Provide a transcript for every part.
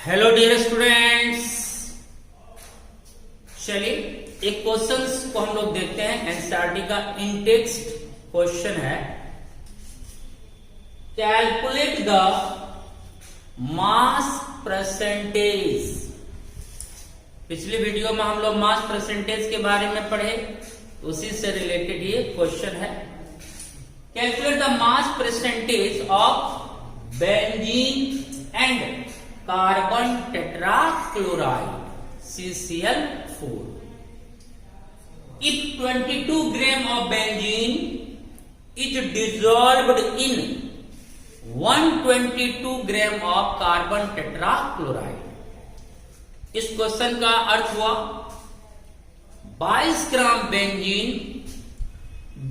Hello dear students, चलिए एक questions को हम लोग देखते हैं। एनसीईआरटी का इन टेक्स्ट क्वेश्चन है, कैलकुलेट द मास परसेंटेज। पिछली वीडियो में हम लोग मास परसेंटेज के बारे में पढ़े, उसी से रिलेटेड ये क्वेश्चन है। Calculate the mass percentage of benzene and carbon tetrachloride CCl4 if 22 gram of benzene is dissolved in 122 gram of carbon tetrachloride। इस क्वेश्चन का अर्थ हुआ 22 ग्राम बेंजीन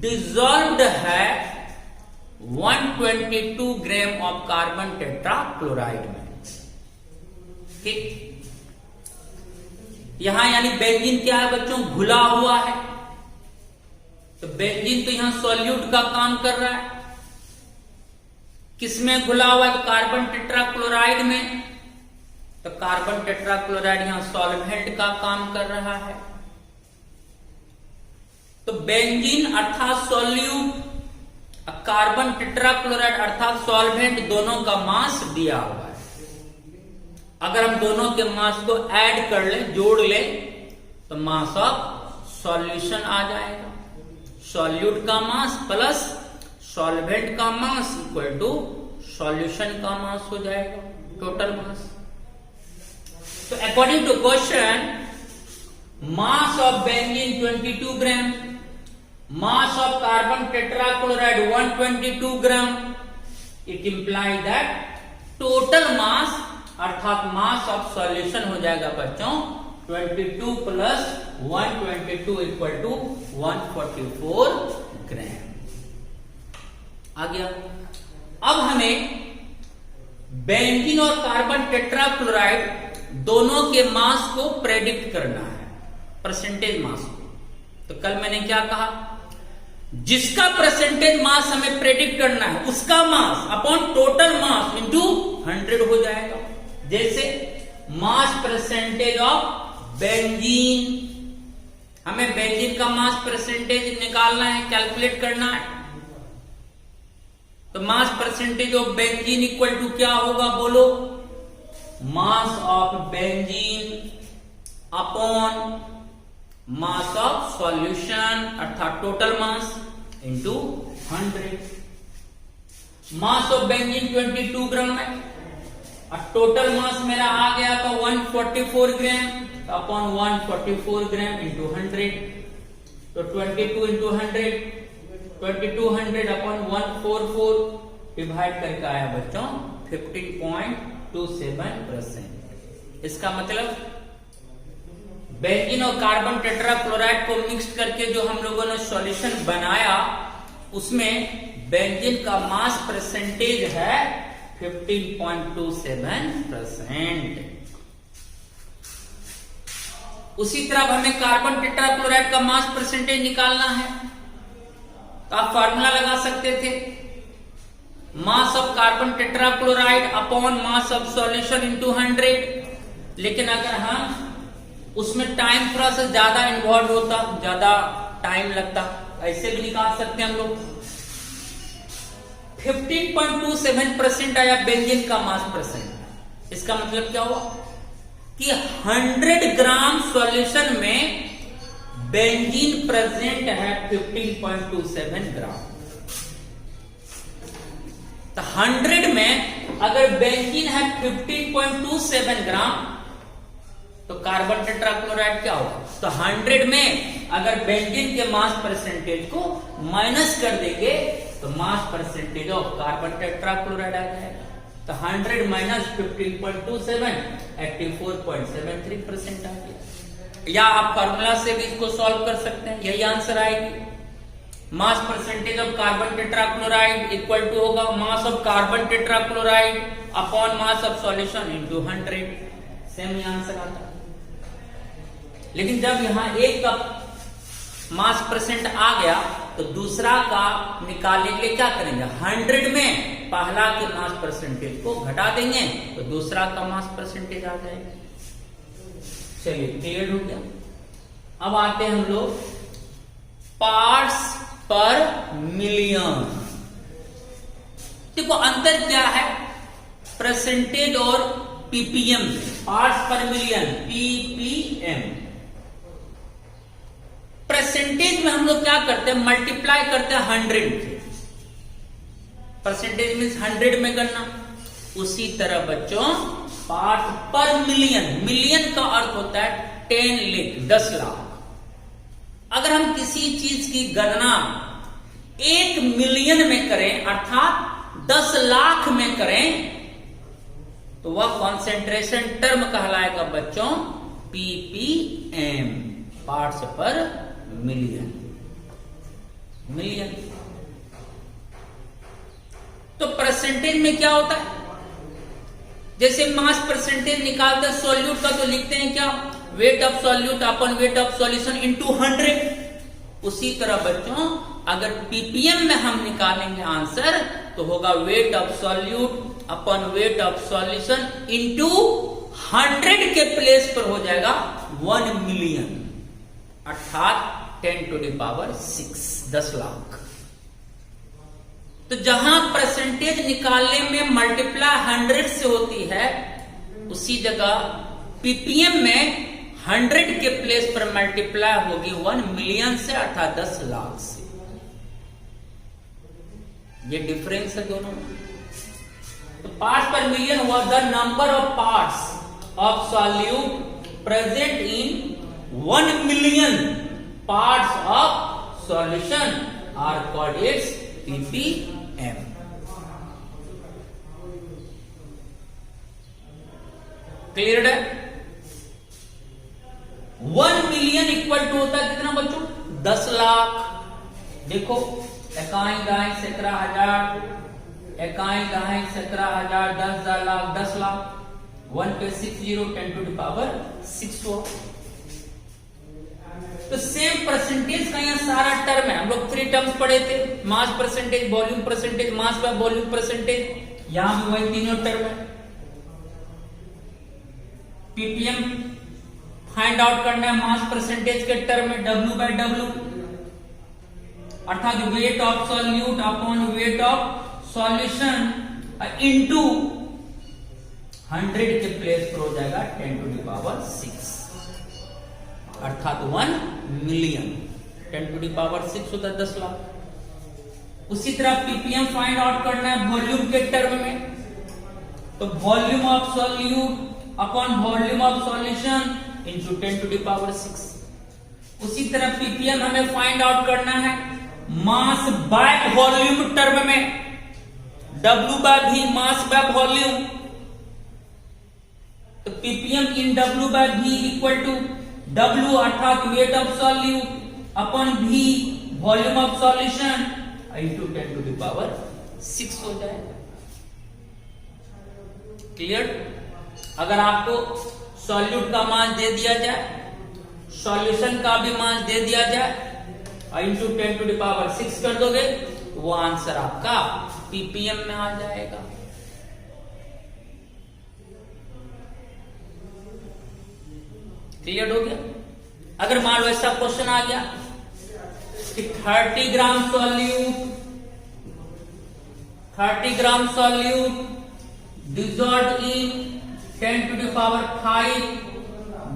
डिजॉल्व्ड है 122 ग्राम ऑफ कार्बन टेट्राक्लोराइड में। ठीक, यहां यानी बेंजीन क्या है बच्चों, घुला हुआ है। तो बेंजीन तो यहां सॉल्यूट का काम कर रहा है। किसमें घुला हुआ है? कार्बन टेट्राक्लोराइड में। तो कार्बन टेट्राक्लोराइड यहां सॉल्वेंट का काम कर रहा है। तो बेंजीन अर्थात सॉल्यूट, कार्बन टेट्राक्लोराइड अर्थात सॉल्वेंट, दोनों का मास दिया हुआ है। अगर हम दोनों के मास को ऐड कर ले, जोड़ ले, तो मास ऑफ सॉल्यूशन आ जाएगा। सॉल्यूट का मास प्लस सॉल्वेंट का मास इक्वल टू सॉल्यूशन का मास हो जाएगा, टोटल मास। तो according to question, mass of benzene 22 gram, mass of carbon tetrachloride 122 gram. It imply that total mass अर्थात मास ऑफ सॉल्यूशन हो जाएगा बच्चों 22 प्लस 122 इक्वल टू 144 ग्राम। आ गया। अब हमें बेंजीन और कार्बन टेट्राक्लोराइड दोनों के मास को प्रेडिक्ट करना है, परसेंटेज मास को। तो कल मैंने क्या कहा, जिसका परसेंटेज मास हमें प्रेडिक्ट करना है उसका mass upon total mass into 100 हो जाएगा। जैसे मास परसेंटेज ऑफ बेंजीन, हमें बेंजीन का मास परसेंटेज निकालना है, कैलकुलेट करना है। तो mass percentage of benzene equal to क्या होगा बोलो, mass of benzene upon mass of solution अर्थात total mass into 100। Mass of benzene 22 gram है और टोटल मास मेरा आ गया था 144 ग्राम, तो अपॉन 144 ग्राम इंटू 100। तो 22 इंटू 100, 2200 अपॉन 144 डिवाइड करके आया बच्चों 15.27%। इसका मतलब बेंजीन और कार्बन टेट्राक्लोराइड को मिक्स करके जो हम लोगों ने सॉल्यूशन बनाया, उसमें बेंजीन का मास परसेंटेज है 15.27%। उसी तरह हमें कार्बन टेट्राक्लोराइड का मास परसेंटेज निकालना है, तो आप फॉर्मूला लगा सकते थे, मास of carbon tetrachloride upon mass of solution into 100। लेकिन अगर हम उसमें टाइम थोड़ा सा ज्यादा इन्वॉल्व होता, ज्यादा टाइम लगता, ऐसे भी निकाल सकते हैं हम लोग। 15.27% आया बेंजीन का मास परसेंट। इसका मतलब क्या हुआ कि 100 ग्राम सॉल्यूशन में बेंजीन प्रेजेंट है 15.27 ग्राम। तो 100 में अगर बेंजीन है 15.27 ग्राम, तो कार्बन टेट्राक्लोराइड क्या होगा, तो 100 में अगर बेंजीन के मास परसेंटेज को माइनस कर देंगे तो mass percentage of carbon tetrachloride आ जाएगा। तो 100 माइनस 15.27 84.73% आ गया। या आप फॉर्मूला से भी इसको सॉल्व कर सकते हैं, यही आंसर आएगी। Mass percentage of carbon tetrachloride equal to होगा mass of carbon tetrachloride upon mass of solution into 100। Same ही आंसर आता है। लेकिन जब यहां एक कप मास परसेंट आ गया तो दूसरा का निकालने के लिए क्या करेंगे, 100 में पहला के मास परसेंटेज को घटा देंगे तो दूसरा का मास परसेंटेज आ जाएगा। चलिए क्लियर हो गया। अब आते हैं हम लोग पार्ट्स पर मिलियन। देखो अंतर क्या है परसेंटेज और पीपीएम, पार्ट्स पर मिलियन पीपीएम। परसेंटेज में हम लोग क्या करते हैं, मल्टीप्लाई करते हैं 100। परसेंटेज मीन्स 100 में करना। उसी तरह बच्चों पार्ट पर मिलियन, मिलियन का अर्थ होता है 10 लाख। अगर हम किसी चीज की गणना 1 मिलियन में करें अर्थात 10 लाख में करें तो वह कॉन्सेंट्रेशन टर्म कहलाएगा बच्चों पीपीएम, पार्ट्स पर मिलियन। मिलियन तो परसेंटेज में क्या होता है, जैसे मास परसेंटेज निकालते हैं सॉल्यूट का तो लिखते हैं क्या, wait of solute upon weight of solution into 100। उसी तरह बच्चों अगर पीपीएम में हम निकालेंगे आंसर तो होगा wait of solute upon weight of solution into 100 के प्लेस पर हो जाएगा 1 मिलियन अर्थात 10⁻⁶, 10 लाख। तो जहां परसेंटेज निकालने में मल्टीप्लाई 100 से होती है उसी जगह पीपीएम में 100 के प्लेस पर मल्टीप्लाई होगी 1 मिलियन से अर्थात 10 लाख से। ये डिफरेंस है दोनों में। तो पार्ट्स पर मिलियन हुआ the number of parts of solute present in 1 million parts of solution are called its ppm. Clear है। 1 मिलियन इक्वल टू होता है कितना बच्चों, 10 लाख। देखो इकाई दहाई सैकड़ा हजार, इकाई दहाई सैकड़ा हजार, 10,000 लाख, 10 लाख। 1 पे 60 10⁻⁶ हो। तो सेम परसेंटेज का यहाँ सारा टर्म है। हम लोग 3 टर्म्स पढ़े थे, mass percentage, volume percentage, mass by volume percentage. यहां भी वही तीनों टर्म है। पीपीएम फाइंड आउट करना है मास परसेंटेज के टर्म में W/W अर्थात weight of solute upon weight of solution into 100 के प्लेस पर हो जाएगा 10⁻⁶ अर्थात 1 मिलियन। 10⁻⁶ होता है 10 लाख। उसी तरह पीपीएम फाइंड आउट करना है वॉल्यूम के टर्म में, तो volume of solute upon volume of solution into 10⁻⁶। उसी तरह पीपीएम हमें फाइंड आउट करना है मास बाय वॉल्यूम टर्म में, W/V मास बाय वॉल्यूम। तो ppm in W/V equal to W अर्थात weight of solute upon V volume of solution into 10⁻⁶ हो जाएगा। क्लियर। अगर आपको सॉल्यूट का मास दे दिया जाए, सॉल्यूशन का भी मास दे दिया जाए इंटू 10⁻⁶ कर दोगे तो वो आंसर आपका पीपीएम में आ जाएगा। क्लियर हो गया। अगर मान लो ऐसा क्वेश्चन आ गया कि 30 gram solute dissolved in 10⁵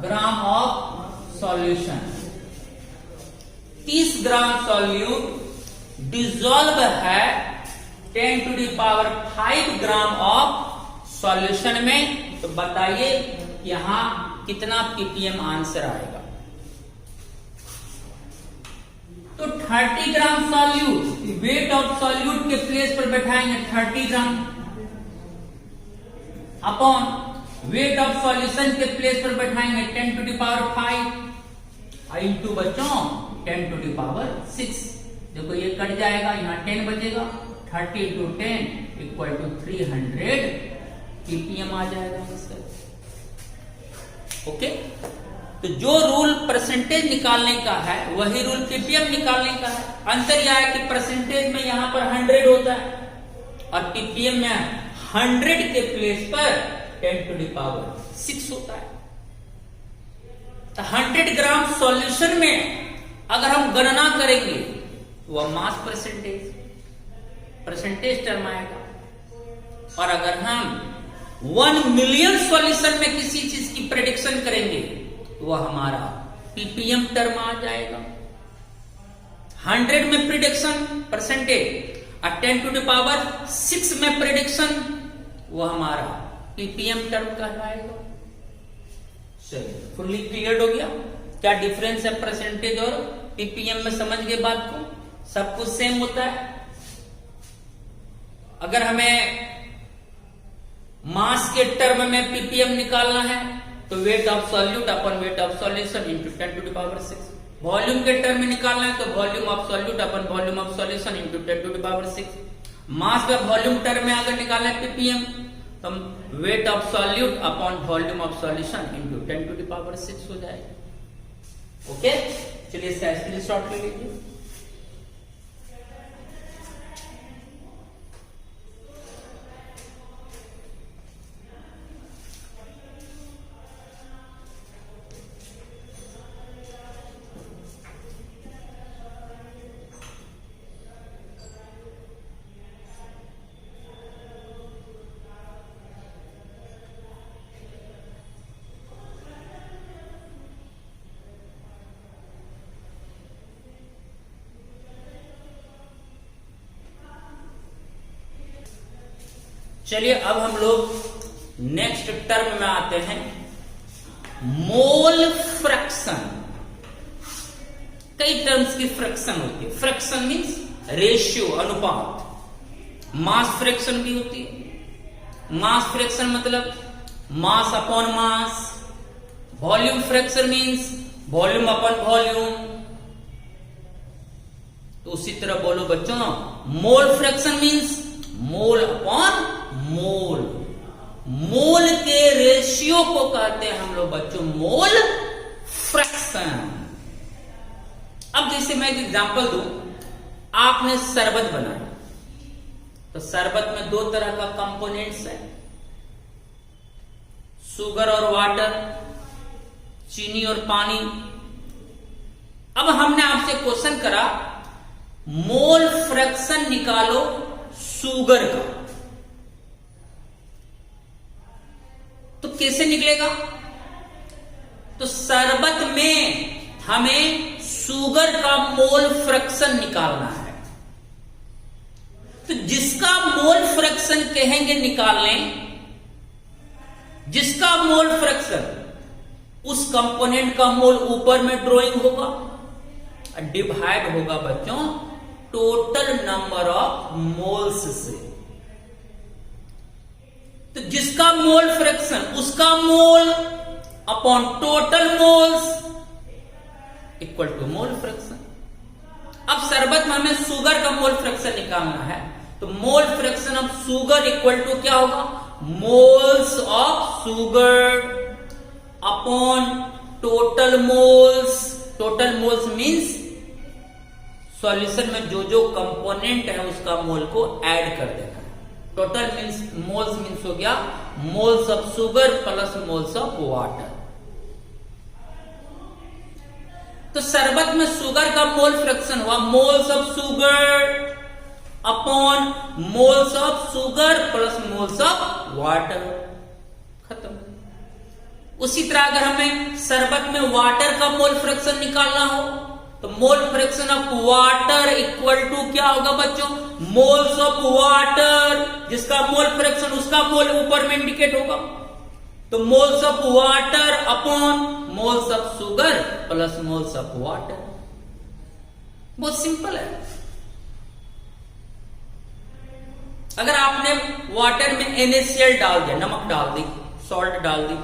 gram of solution. 30 gram solute dissolve है 10⁵ ग्राम ऑफ सॉल्यूशन में। तो बताइए यहां कितना पीपीएम आंसर आएगा। तो 30 gram solute, wait of solute के प्लेस पर बैठाएंगे 30 ग्राम अपॉन वेट ऑफ सॉल्यूशन के प्लेस पर बैठाएंगे 10⁵ इंटू बच्चों 10⁻⁶। देखो ये कट जाएगा, यहाँ 10 बचेगा, 30 इंटू 10 इक्वल टू 300 पीपीएम आ जाएगा आंसर। ओके। तो जो रूल परसेंटेज निकालने का है वही रूल पीपीएम निकालने का है। अंतर यह है कि परसेंटेज में यहां पर 100 होता है और पीपीएम में 100 के प्लेस पर 10⁻⁶ होता है। तो 100 ग्राम सॉल्यूशन में अगर हम गणना करेंगे वह मास परसेंटेज टर्म आएगा, और अगर हम 1 मिलियन सॉल्यूशन में किसी चीज की प्रेडिक्शन करेंगे तो वह हमारा पीपीएम टर्म आ जाएगा। 100 में प्रेडिक्शन परसेंटेज और 10⁻⁶ में प्रेडिक्शन वह हमारा पीपीएम टर्म कहलाएगा। चलिए, फुल्ली क्लियर हो गया क्या डिफरेंस है परसेंटेज और पीपीएम में? समझ गए बात को? सब कुछ सेम होता है। अगर हमें मास के टर्म में पीपीएम निकालना है तो wait of solute upon weight of solution into 10⁻⁶। Volume के टर्म में निकालना है तो volume of solute upon volume of solution into 10⁻⁶। मास का वॉल्यूम टर्म में अगर निकालना है पीपीएम तो wait of solute upon volume of solution into 10⁻⁶ हो जाएगा। ओके, चलिए इसके शॉर्ट ले लीजिए। चलिए अब हम लोग नेक्स्ट टर्म में आते हैं, मोल फ्रैक्शन। कई टर्म्स की फ्रैक्शन होती है। फ्रैक्शन मींस रेशियो, अनुपात। मास फ्रैक्शन भी होती है। मास फ्रैक्शन मतलब mass upon mass. Volume fraction means volume upon volume. तो उसी तरह बोलो बच्चों, mole fraction means mole upon mole. Mole के रेशियो को कहते हैं हम लोग बच्चों मोल फ्रैक्शन। अब जैसे मैं एक एग्जांपल दूं, आपने शरबत बनाया तो शरबत में 2 तरह का कंपोनेंट्स है, शुगर और वाटर, चीनी और पानी। अब हमने आपसे क्वेश्चन करा मोल फ्रैक्शन निकालो शुगर का, तो कैसे निकलेगा? तो शरबत में हमें शुगर का मोल फ्रैक्शन निकालना है। तो जिसका मोल फ्रैक्शन कहेंगे निकालने, जिसका मोल फ्रैक्शन, उस कंपोनेंट का मोल ऊपर में ड्राइंग होगा, डिवाइड होगा बच्चों टोटल नंबर ऑफ मोल्स से। तो जिसका मोल फ्रैक्शन, उसका mole upon total moles equal to mole fraction. अब शरबत में हमें शुगर का मोल फ्रैक्शन निकालना है, तो mole fraction of sugar equal to क्या होगा? Moles of sugar upon total moles. Total moles means solution में जो जो कंपोनेंट है उसका मोल को ऐड कर देना है। टोटल मींस मोल्स मींस हो गया moles of sugar plus moles of water. तो शरबत में शुगर का मोल फ्रैक्शन हुआ moles of sugar upon moles of sugar plus moles of water. खत्म। उसी तरह अगर हमें शरबत में वाटर का मोल फ्रैक्शन निकालना हो तो mole fraction of water equal to क्या होगा बच्चों? Moles of water. जिसका मोल फ्रैक्शन उसका मोल ऊपर में इंडिकेट होगा, तो moles of water upon moles of sugar plus moles of water. बहुत सिंपल है। अगर आपने वाटर में NaCl डाल दिया, नमक डाल दी, सॉल्ट डाल दी,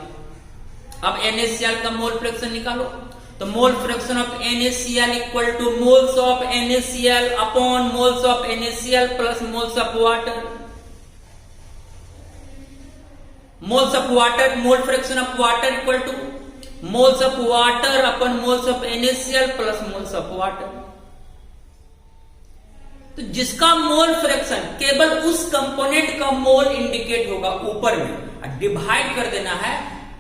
अब NaCl का मोल फ्रैक्शन निकालो, तो mole fraction of NaCl equal to moles of NaCl upon moles of NaCl plus moles of water. Moles of water, mole fraction of water equal to moles of water upon moles of NaCl plus moles of water. तो जिसका mole fraction केवल उस component का मोल indicate होगा ऊपर में, divide कर देना है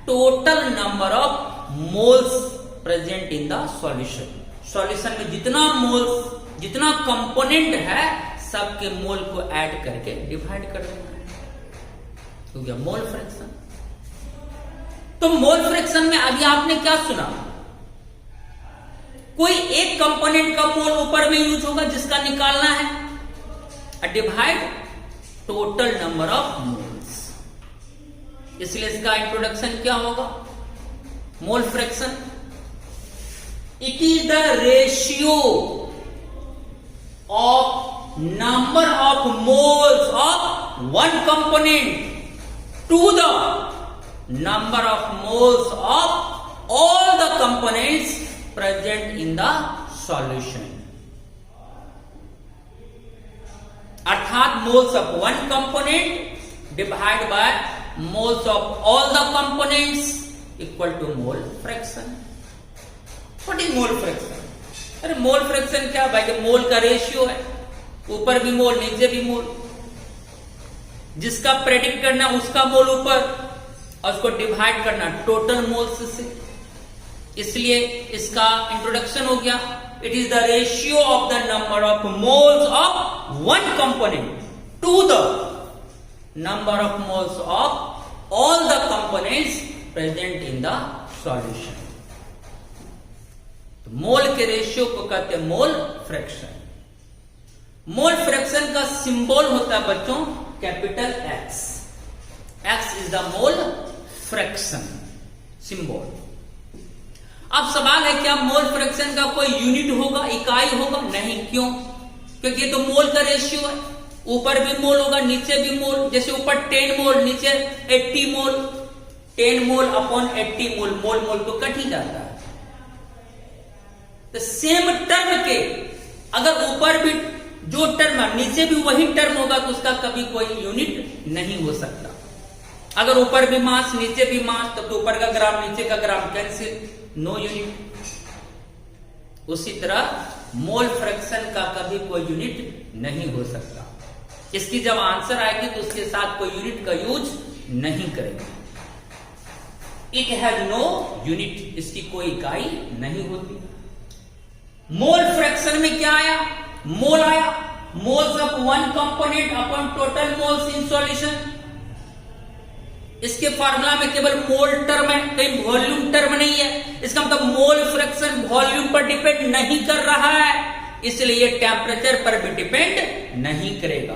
total number of moles present in the solution. Solution में जितना मोल्स, जितना कंपोनेंट है, सबके मोल को ऐड करके डिवाइड कर देना है, हो गया मोल फ्रैक्शन। तो मोल फ्रैक्शन में अभी आपने क्या सुना, कोई एक कंपोनेंट का मोल ऊपर में यूज होगा जिसका निकालना है, divide total number of moles. इसलिए इसका इंट्रोडक्शन क्या होगा, mole fraction it is the ratio of number of moles of one component to the number of moles of all the components present in the solution। अर्थात moles of one component divide by moles of all the components equal to mole fraction. What is mole fraction? अरे mole fraction क्या भाई, मोल का ratio है, ऊपर भी मोल नीचे भी मोल, जिसका प्रेडिक्ट करना उसका मोल ऊपर और उसको डिवाइड करना टोटल मोल्स से। इसलिए इसका इंट्रोडक्शन हो गया, it is the ratio of the number of moles of one component to the number of moles of all the components present in the solution. तो मोल के रेशियो को कहते हैं मोल फ्रैक्शन। मोल फ्रैक्शन का symbol होता है बच्चों capital X. X is the mole fraction symbol. अब सवाल है क्या मोल फ्रैक्शन का कोई यूनिट होगा, इकाई होगा? नहीं। क्यों? क्योंकि ये तो मोल का रेशियो है, ऊपर भी मोल होगा नीचे भी मोल। जैसे ऊपर 10 मोल नीचे 80 मोल, 10 मोल अपॉन 80 मोल, मोल मोल तो कट ही जाता है। तो सेम टर्म के अगर ऊपर भी जो टर्म है नीचे भी वही टर्म होगा तो उसका कभी कोई यूनिट नहीं हो सकता। अगर ऊपर भी मास नीचे भी मास, तब तो ऊपर का ग्राम नीचे का ग्राम कैंसिल, नो यूनिट। उसी तरह मोल फ्रैक्शन का कभी कोई यूनिट नहीं हो सकता। इसकी जब आंसर आएगी तो उसके साथ कोई यूनिट का यूज नहीं करेंगे। इट हैज नो यूनिट, इसकी कोई इकाई नहीं होती। मोल फ्रैक्शन में क्या आया? मोल आया, moles of one component upon total moles in solution. इसके फार्मूला में केवल मोल टर्म है, कहीं वॉल्यूम टर्म नहीं है। इसका मतलब मोल फ्रैक्शन वॉल्यूम पर डिपेंड नहीं कर रहा है, इसलिए टेम्परेचर पर भी डिपेंड नहीं करेगा।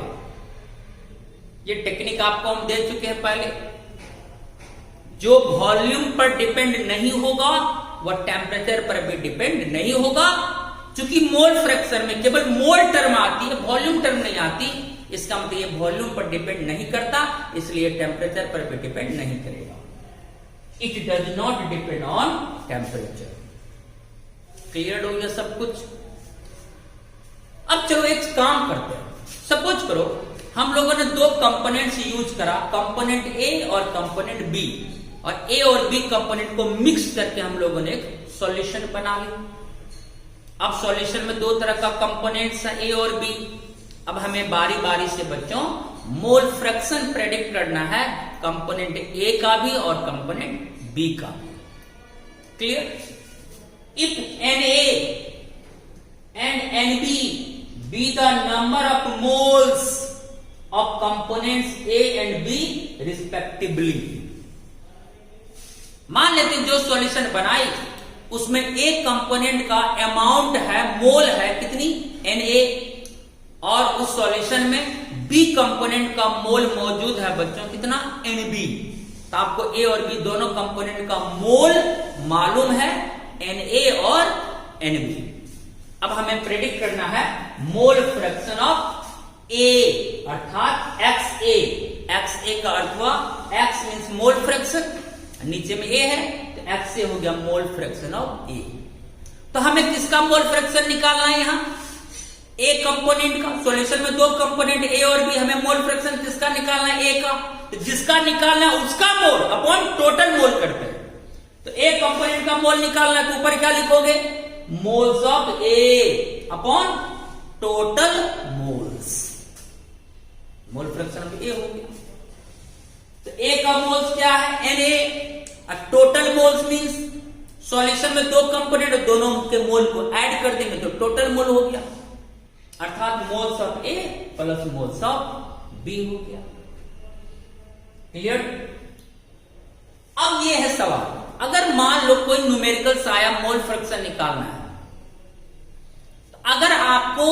ये टेक्निक आपको हम दे चुके हैं पहले। जो वॉल्यूम पर डिपेंड नहीं होगा वह टेम्परेचर पर भी डिपेंड नहीं होगा। चूंकि मोल फ्रैक्शन में केवल मोल टर्म आती है, वॉल्यूम टर्म नहीं आती, इसका मतलब ये वॉल्यूम पर डिपेंड नहीं करता, इसलिए टेम्परेचर पर भी डिपेंड नहीं करेगा। It does not depend on temperature. Clear हो गया सब कुछ? अब चलो एक काम करते हैं। सपोज करो हम लोगों ने दो कंपोनेंट्स यूज करा, कंपोनेंट ए और कंपोनेंट बी, और ए और बी कंपोनेंट को मिक्स करके हम लोगों ने एक सॉल्यूशन बना लिया। अब सॉल्यूशन में दो तरह का कंपोनेंट्स है, ए और बी। अब हमें बारी बारी से बच्चों मोल फ्रैक्शन प्रेडिक्ट करना है कंपोनेंट ए का भी और कंपोनेंट बी का भी। Clear? If Na and Nb be the number of moles of components A and B respectively। मान लेते जो सॉल्यूशन बनाई उसमें एक कंपोनेंट का अमाउंट है, मोल है कितनी, Na, और उस सॉल्यूशन में बी कंपोनेंट का मोल मौजूद है बच्चों कितना, Nb। तो आपको ए और बी दोनों कंपोनेंट का मोल मालूम है, Na और Nb। अब हमें प्रेडिक्ट करना है मोल फ्रैक्शन ऑफ ए अर्थात XA। XA का अर्थ हुआ X मीन्स मोल फ्रैक्शन, नीचे में A है तो XA हो गया मोल फ्रैक्शन ऑफ A। तो हमें किसका मोल फ्रैक्शन निकालना है? यहां ए कंपोनेंट का। सॉल्यूशन में दो कंपोनेंट ए और बी, हमें मोल फ्रैक्शन किसका निकालना है? ए का। तो जिसका निकालना है उसका मोल अपॉन टोटल मोल करते हैं। तो ए कंपोनेंट का मोल निकालना है तो ऊपर क्या लिखोगे, moles of A upon total moles, mole fraction of A हो गया। तो ए का मोल्स क्या है, N A, total moles means solution में दो कंपोनेंट, दोनों के मोल को ऐड कर देंगे तो टोटल मोल हो गया, अर्थात moles of A plus moles of B हो गया। क्लियर। अब ये है सवाल, अगर मान लो कोई न्यूमेरिकल्स आया, मोल फ्रैक्शन निकालना है, तो अगर आपको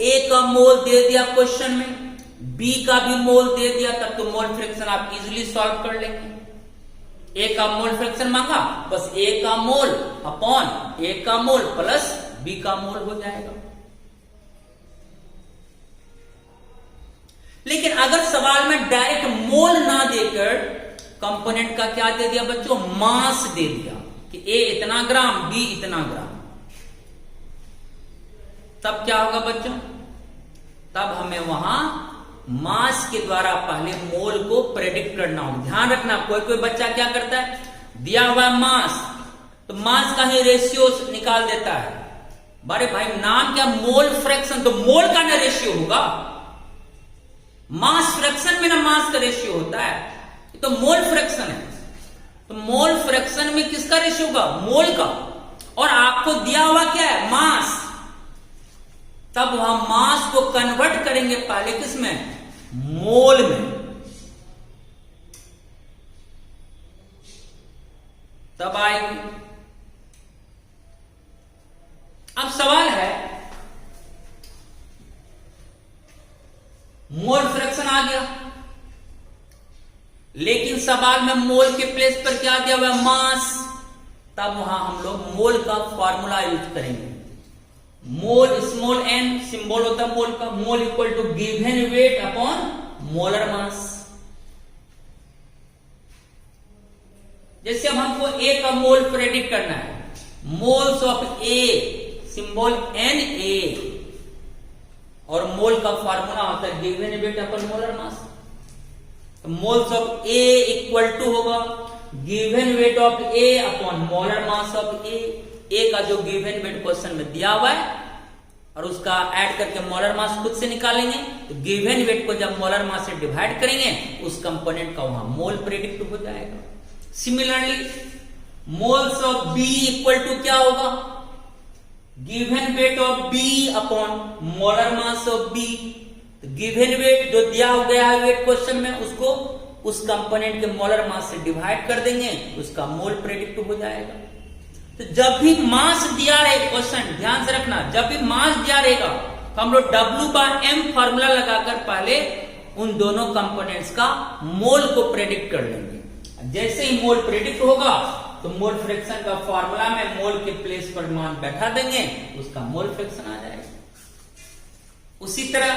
ए का मोल दे दिया क्वेश्चन में, बी का भी मोल दे दिया, तब तो मोल फ्रैक्शन आप इजीली सॉल्व कर लेंगे। ए का मोल फ्रैक्शन मांगा, बस ए का मोल अपॉन ए का मोल प्लस बी का मोल हो जाएगा। लेकिन अगर सवाल में डायरेक्ट मोल ना देकर कंपोनेंट का क्या दे दिया बच्चों, मास दे दिया कि ए इतना ग्राम, बी इतना ग्राम, तब क्या होगा बच्चों, तब हमें वहां मास के द्वारा पहले मोल को प्रेडिक्ट करना होगा। ध्यान रखना, कोई कोई बच्चा क्या करता है, दिया हुआ मास तो मास का ही रेशियो निकाल देता है। बड़े भाई नाम क्या, मोल फ्रैक्शन, तो मोल का ना रेशियो होगा, मास फ्रैक्शन में ना मास का रेशियो होता है, तो मोल फ्रैक्शन है, तो मोल फ्रैक्शन में किसका रेशियो होगा, मोल का, और आपको दिया हुआ क्या है, मास, तब वहां मास को कन्वर्ट करेंगे पहले किसमें, मोल में, तब आएगी। अब सवाल है, मोल फ्रैक्शन आ गया, लेकिन सवाल में मोल के प्लेस पर क्या दिया हुआ है, मास, तब वहां हम लोग मोल का फॉर्मूला यूज करेंगे। मोल स्मॉल एन सिंबल होता है मोल का, mole equal to given weight upon molar mass. जैसे अब हमको ए का मोल प्रेडिक्ट करना है, moles of A symbol N A, और मोल का फॉर्मूला होता है given weight upon molar mass. तो moles of A equal to होगा given weight of A upon molar mass of A. A का जो गिवन वेट क्वेश्चन में दिया हुआ है और उसका ऐड करके मोलर मास खुद से निकालेंगे, तो गिवन वेट को जब मोलर मास से डिवाइड करेंगे उस कंपोनेंट का वहां मोल प्रेडिक्ट हो जाएगा। Similarly moles of B equal to क्या होगा, given weight of B upon molar mass of B. Given weight जो दिया गया है वेट क्वेश्चन में, उसको उस कंपोनेंट के मोलर मास से डिवाइड कर देंगे, उसका मोल प्रेडिक्ट हो जाएगा। तो जब भी मास दिया रहे क्वेश्चन, ध्यान से रखना, जब भी मास दिया रहेगा तो हम लोग W/m फॉर्मूला लगाकर पहले उन दोनों कंपोनेंट्स का मोल को प्रेडिक्ट कर लेंगे। जैसे ही मोल प्रेडिक्ट होगा तो मोल फ्रैक्शन का फॉर्मूला में मोल के प्लेस पर मान बैठा देंगे, उसका मोल फ्रैक्शन आ जाएगा। उसी तरह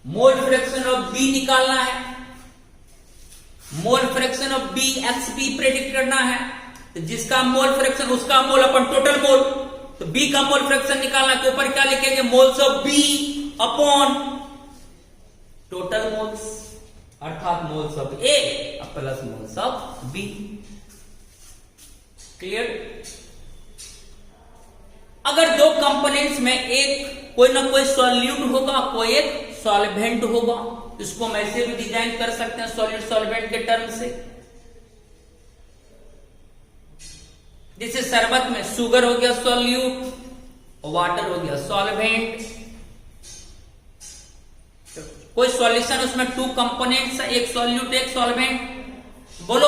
मोल फ्रैक्शन ऑफ बी निकालना है, mole fraction of B X B predict करना है, तो जिसका मोल फ्रैक्शन उसका मोल अपन टोटल मोल, तो बी का मोल फ्रैक्शन निकालना के ऊपर क्या लिखेंगे, moles of B upon total moles, अर्थात moles of A plus moles of B. Clear. अगर दो कंपोनेंट्स में एक कोई ना कोई सॉल्यूट होगा, कोई एक सॉल्वेंट होगा, इसको हम ऐसे भी डिजाइन कर सकते हैं सॉलिड सॉल्वेंट के टर्म से। जैसे शरबत में शुगर हो गया सॉल्यूट, वाटर हो गया सॉल्वेंट। कोई सॉल्यूशन उसमें टू कंपोनेंट्स है, एक सॉल्यूट एक सॉल्वेंट। बोलो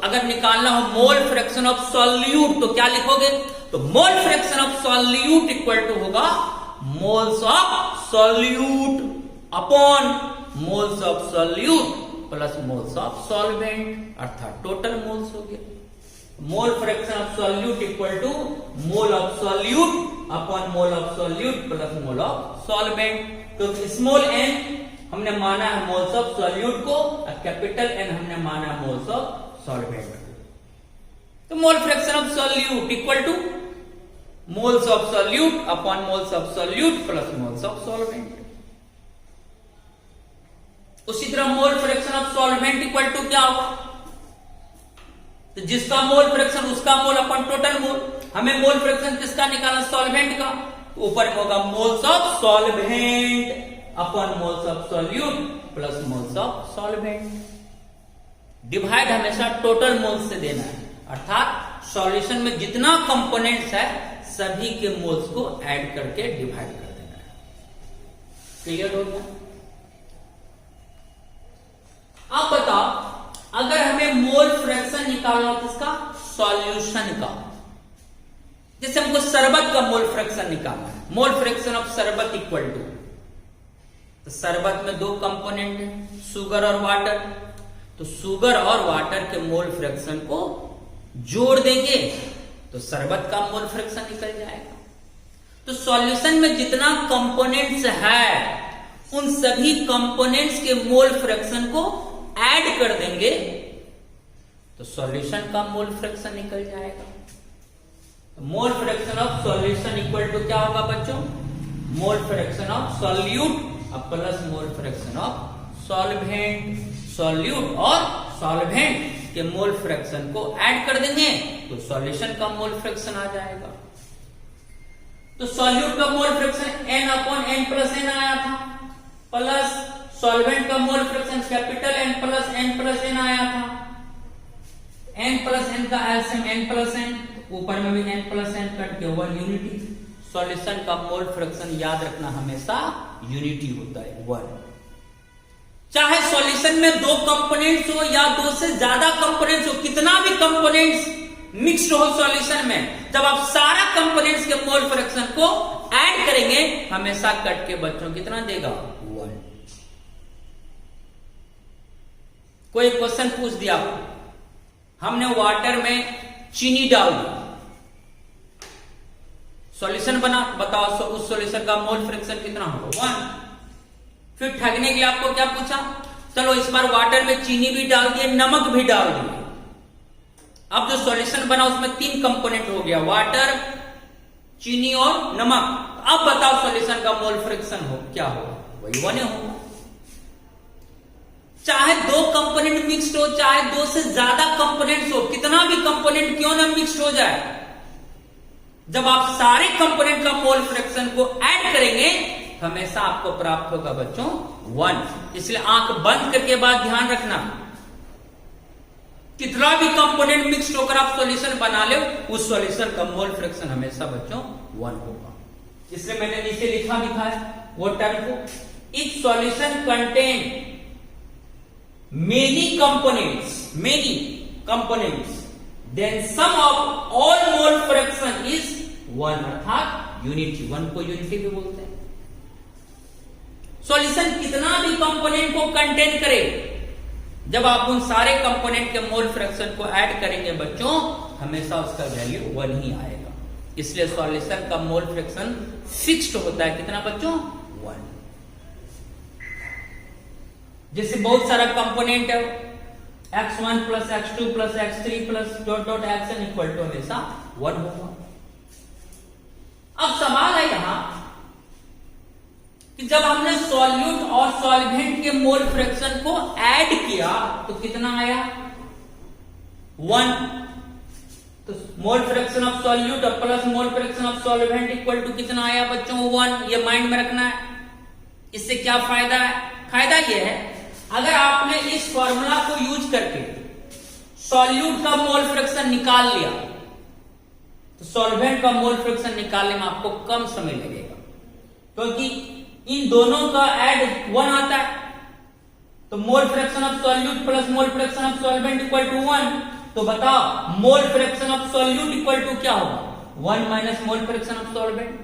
अगर निकालना हो मोल फ्रैक्शन ऑफ सॉल्यूट तो क्या लिखोगे, तो mole fraction of solute equal to होगा moles of solute upon moles of solute plus moles of solvent, अर्थात टोटल मोल्स हो गया। Mole fraction of solute equal to mole of solute upon mole of solute plus mole of solvent. तो small N हमने माना है moles of solute को, और capital N हमने माना है मोल्स ऑफ सॉल्वेंट को। तो mole fraction of solute equal to moles of solute upon moles of solute plus moles of solvent. उसी तरह mole fraction of solvent equal to क्या होगा, तो जिसका मोल फ्रैक्शन उसका मोल अपन टोटल मोल। हमें मोल फ्रैक्शन किसका निकालना, सॉल्वेंट का। ऊपर में होगा moles of solvent upon moles of solute plus moles of solvent. Divide हमेशा टोटल मोल्स से देना है, अर्थात सॉल्यूशन में जितना कंपोनेंट्स है सभी के मोल्स को ऐड करके डिवाइड कर देना है। क्लियर हो गया? अब बताओ, अगर हमें मोल फ्रैक्शन निकालना हो किसका, सॉल्यूशन का। जैसे हमको शरबत का मोल फ्रैक्शन निकालना है, मोल फ्रैक्शन ऑफ शरबत इक्वल टू, तो शरबत में दो कंपोनेंट है, शुगर और वाटर। तो शुगर और वाटर के मोल फ्रैक्शन को जोड़ देंगे तो शरबत का मोल फ्रैक्शन निकल जाएगा। तो सॉल्यूशन में जितना कंपोनेंट्स है उन सभी कंपोनेंट्स के मोल फ्रैक्शन को ऐड कर देंगे तो सॉल्यूशन का मोल फ्रैक्शन निकल जाएगा। तो mole fraction of solution equal to क्या होगा बच्चों, mole fraction of solute plus mole fraction of solvent. Solute और सॉल्वेंट के मोल फ्रैक्शन को ऐड कर देंगे तो सॉल्यूशन का मोल फ्रैक्शन आ जाएगा। तो सॉल्यूट का मोल फ्रैक्शन n/n+n आया था, प्लस सॉल्वेंट का मोल फ्रैक्शन कैपिटल n+n+n आया था। n+n का एलसीएम n+n, ऊपर में भी n+n कट के 1 यूनिटी। सॉल्यूशन का मोल फ्रैक्शन याद रखना हमेशा यूनिटी होता है 1। चाहे सॉल्यूशन में दो कंपोनेंट्स हो या दो से ज्यादा कंपोनेंट्स हो, कितना भी कंपोनेंट्स मिक्स्ड हो सॉल्यूशन में, जब आप सारा कंपोनेंट्स के मोल फ्रैक्शन को ऐड करेंगे हमेशा कट के बच्चों कितना देगा 1। कोई क्वेश्चन पूछ दिया, हमने वाटर में चीनी डाल दी, सॉल्यूशन बना, बताओ उस सॉल्यूशन का मोल फ्रैक्शन कितना होगा 1। फिर ठगने के लिए आपको क्या पूछा, चलो इस बार वाटर में चीनी भी डाल दिए, नमक भी डाल दिए। अब जो सॉल्यूशन बना उसमें 3 कंपोनेंट हो गया, वाटर, चीनी और नमक। अब बताओ सॉल्यूशन का मोल फ्रैक्शन हो क्या होगा, वही 1 होगा। चाहे दो कंपोनेंट मिक्स्ड हो, चाहे दो से ज्यादा कंपोनेंट्स हो, कितना भी कंपोनेंट क्यों ना मिक्स्ड हो जाए, जब आप सारे कंपोनेंट का मोल फ्रैक्शन को ऐड करेंगे हमेशा आपको प्राप्त होगा बच्चों 1। इसलिए आंख बंद करके बात ध्यान रखना, कितना भी कंपोनेंट मिक्स्ड होकर आप सॉल्यूशन बना ले उस सॉल्यूशन का मोल फ्रैक्शन हमेशा बच्चों 1 होगा। इसलिए मैंने नीचे लिखा है वो टर्म को, if solution contain many components then sum of all mole fraction is 1, अर्थात यूनिटी। 1 को यूनिटी भी बोलते हैं। सॉल्यूशन कितना भी कंपोनेंट को कंटेन करे, जब आप उन सारे कंपोनेंट के मोल फ्रैक्शन को ऐड करेंगे बच्चों हमेशा उसका वैल्यू 1 ही आएगा। इसलिए सॉल्यूशन का मोल फ्रैक्शन फिक्स्ड होता है, कितना बच्चों 1। जैसे बहुत सारा कंपोनेंट है, x1 plus x2 plus x3 plus xn equal to हमेशा 1 होगा। अब सवाल है यहां कि जब हमने सॉल्यूट और सॉल्वेंट के मोल फ्रैक्शन को ऐड किया तो कितना आया 1। तो mole fraction of solute plus mole fraction of solvent equal to कितना आया बच्चों 1। ये माइंड में रखना है। इससे क्या फायदा है, फायदा यह है अगर आपने इस फॉर्मूला को यूज करके सॉल्यूट का मोल फ्रैक्शन निकाल लिया तो सॉल्वेंट का मोल फ्रैक्शन निकालने में आपको कम समय लगेगा, क्योंकि इन दोनों का ऐड 1 आता है। तो mole fraction of solute plus mole fraction of solvent equal to 1। तो बताओ mole fraction of solute equal to क्या होगा 1 minus mole fraction of solvent.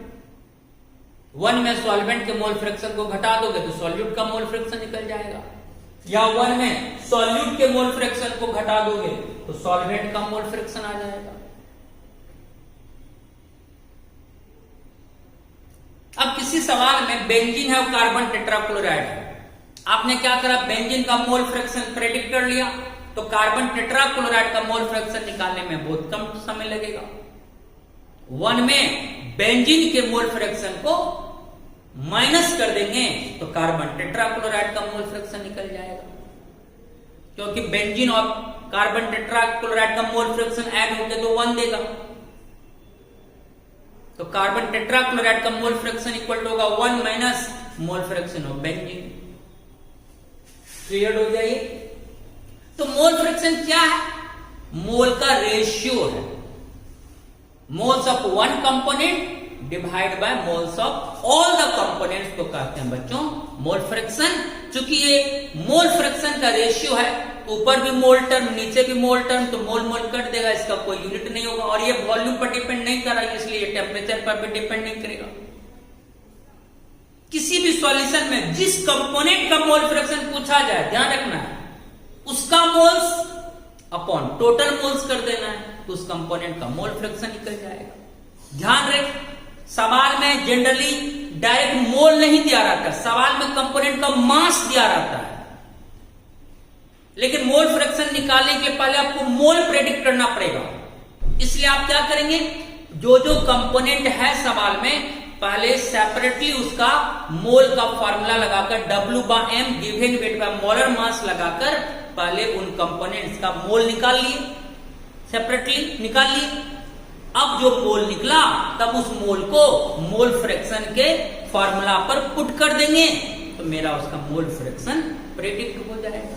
1 में सॉल्वेंट के मोल फ्रैक्शन को घटा दोगे तो सॉल्यूट का मोल फ्रैक्शन निकल जाएगा, या 1 में सॉल्यूट के मोल फ्रैक्शन को घटा दोगे तो सॉल्वेंट का मोल फ्रैक्शन आ जाएगा। अब किसी सवाल में बेंजीन है और कार्बन टेट्राक्लोराइड है, आपने क्या करा बेंजीन का मोल फ्रैक्शन प्रेडिक्ट कर लिया तो कार्बन टेट्राक्लोराइड का मोल फ्रैक्शन निकालने में बहुत कम समय लगेगा। 1 में बेंजीन के मोल फ्रैक्शन को माइनस कर देंगे तो कार्बन टेट्राक्लोराइड का मोल फ्रैक्शन निकल जाएगा, क्योंकि बेंजीन और कार्बन टेट्राक्लोराइड का मोल फ्रैक्शन ऐड हो गया तो 1 देगा। तो कार्बन टेट्राक्लोराइड का मोल फ्रैक्शन इक्वल टू होगा 1 minus mole fraction of benzene. Clear हो जाइए। तो मोल फ्रैक्शन क्या है? मोल का रेशियो है, moles of one component divide by moles of all the components को कहते हैं बच्चों मोल फ्रैक्शन। चूंकि ये मोल फ्रैक्शन का रेशियो है, ऊपर भी मोल टर्म नीचे भी मोल टर्म, तो मोल मोल कट देगा, इसका कोई यूनिट नहीं होगा। और ये वॉल्यूम पर डिपेंड नहीं कर रहा है, इसलिए टेम्परेचर पर भी डिपेंड नहीं करेगा। किसी भी सॉल्यूशन में जिस कंपोनेंट का मोल फ्रैक्शन पूछा जाए, ध्यान रखना है, उसका मोल्स अपॉन टोटल मोल्स कर देना है, तो उस कंपोनेंट का मोल फ्रैक्शन निकल जाएगा। ध्यान रख, सवाल में जनरली डायरेक्ट मोल नहीं दिया रहता, सवाल में कंपोनेंट का मास दिया रहता है। लेकिन मोल फ्रैक्शन निकालने के पहले आपको मोल प्रेडिक्ट करना पड़ेगा। इसलिए आप क्या करेंगे, जो जो कंपोनेंट है सवाल में, पहले सेपरेटली उसका मोल का फार्मूला लगाकर W/m given weight by molar mass लगाकर पहले उन कंपोनेंट्स का मोल निकाल लिए, सेपरेटली निकाल लिए। अब जो मोल निकला तब उस मोल को मोल फ्रैक्शन के फार्मूला पर पुट कर देंगे, तो मेरा उसका मोल फ्रैक्शन प्रेडिक्ट हो जाएगा।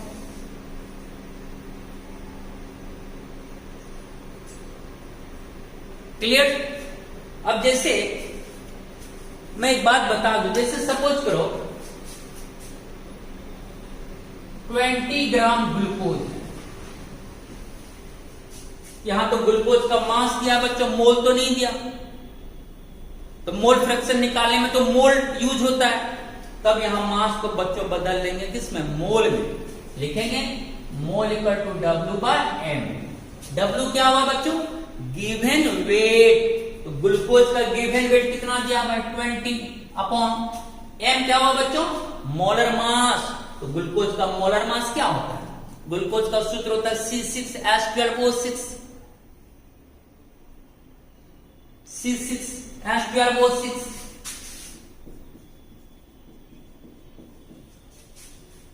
क्लियर? अब जैसे मैं एक बात बता दूं, जैसे सपोज करो 20 ग्राम ग्लूकोज, यहां तो ग्लूकोज का मास दिया बच्चों, मोल तो नहीं दिया। तो मोल फ्रैक्शन निकालने में तो मोल यूज होता है, तब यहां मास को बच्चों बदल लेंगे, किसमें? मोल में। लिखेंगे मोल इक्वल टू W/m। W क्या हुआ बच्चों? Given weight. तो ग्लूकोज का गिवन वेट कितना दिया है? 20 अपॉन m क्या हुआ बच्चों? Molar mass. तो ग्लूकोज का मोलर मास क्या होता है? ग्लूकोज का सूत्र होता है C6H12O6। C6H12O6।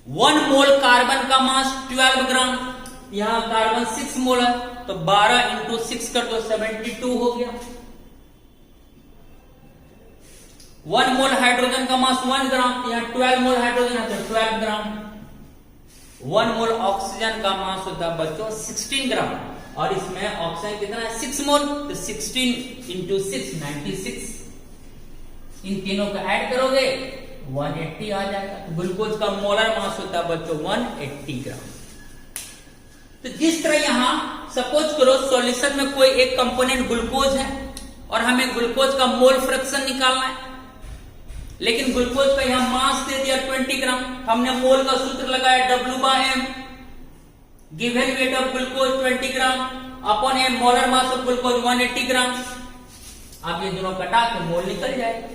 1 मोल कार्बन का मास 12 ग्राम, यहां कार्बन 6 मोल है, तो 12 इंटू 6 कर दो 72 हो गया। 1 मोल हाइड्रोजन का मास 1 ग्राम, यहां 12 मोल हाइड्रोजन है तो 12 ग्राम। 1 मोल ऑक्सीजन का मास होता है बच्चों 16 ग्राम, और इसमें ऑक्सीजन कितना है? 6 मोल, तो 16 इंटू 6 96। इन तीनों का ऐड करोगे 180 आ जाएगा। तो ग्लूकोज का मोलर मास होता है बच्चों 180 ग्राम। तो जिस तरह यहां सपोज करो सॉल्यूशन में कोई एक कंपोनेंट ग्लूकोज है और हमें ग्लूकोज का मोल फ्रैक्शन निकालना है, लेकिन ग्लूकोज का यहां मास दे दिया 20 ग्राम, हमने मोल का सूत्र लगाया W/m, given weight of glucose 20 gram upon m molar mass of glucose 180 ग्राम। अब ये दोनों कटा के मोल निकल जाएगा।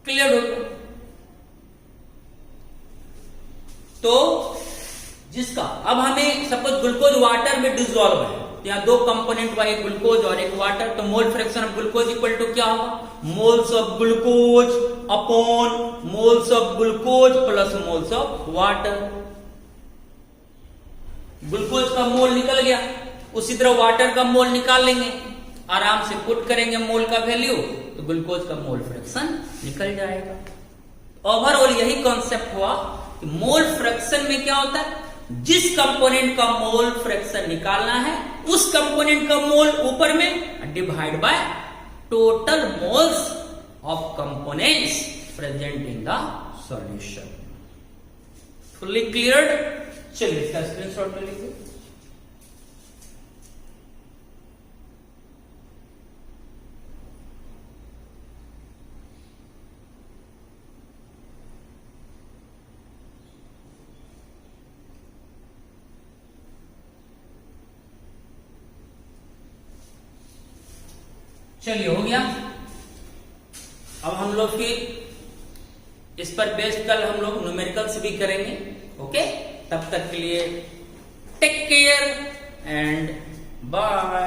क्लियर हो गया? तो जिसका अब हमें सपोज ग्लूकोज वाटर में डिसॉल्व है, यहाँ 2 कंपोनेंट हुआ, एक ग्लूकोज और एक वाटर, तो mole fraction of glucose equal to क्या होगा? Moles of glucose upon moles of glucose plus moles of water. Glucose का मोल निकल गया, उसी तरह वाटर का मोल निकाल लेंगे, आराम से पुट करेंगे मोल का वैल्यू, तो ग्लूकोज का मोल फ्रैक्शन निकल जाएगा। ओवरऑल यही कॉन्सेप्ट हुआ कि मोल फ्रैक्शन में क्या होता है, जिस कंपोनेंट का मोल फ्रैक्शन निकालना है उस कंपोनेंट का मोल ऊपर में divide by total moles of components present in the solution. Fully cleared? चलिए इसका स्क्रीनशॉट ले लीजिए। चलिए हो गया। अब हम लोग फिर इस पर बेस्ड कल हम लोग न्यूमेरिकल्स भी करेंगे। ओके, तब तक के लिए टेक केयर एंड बाय।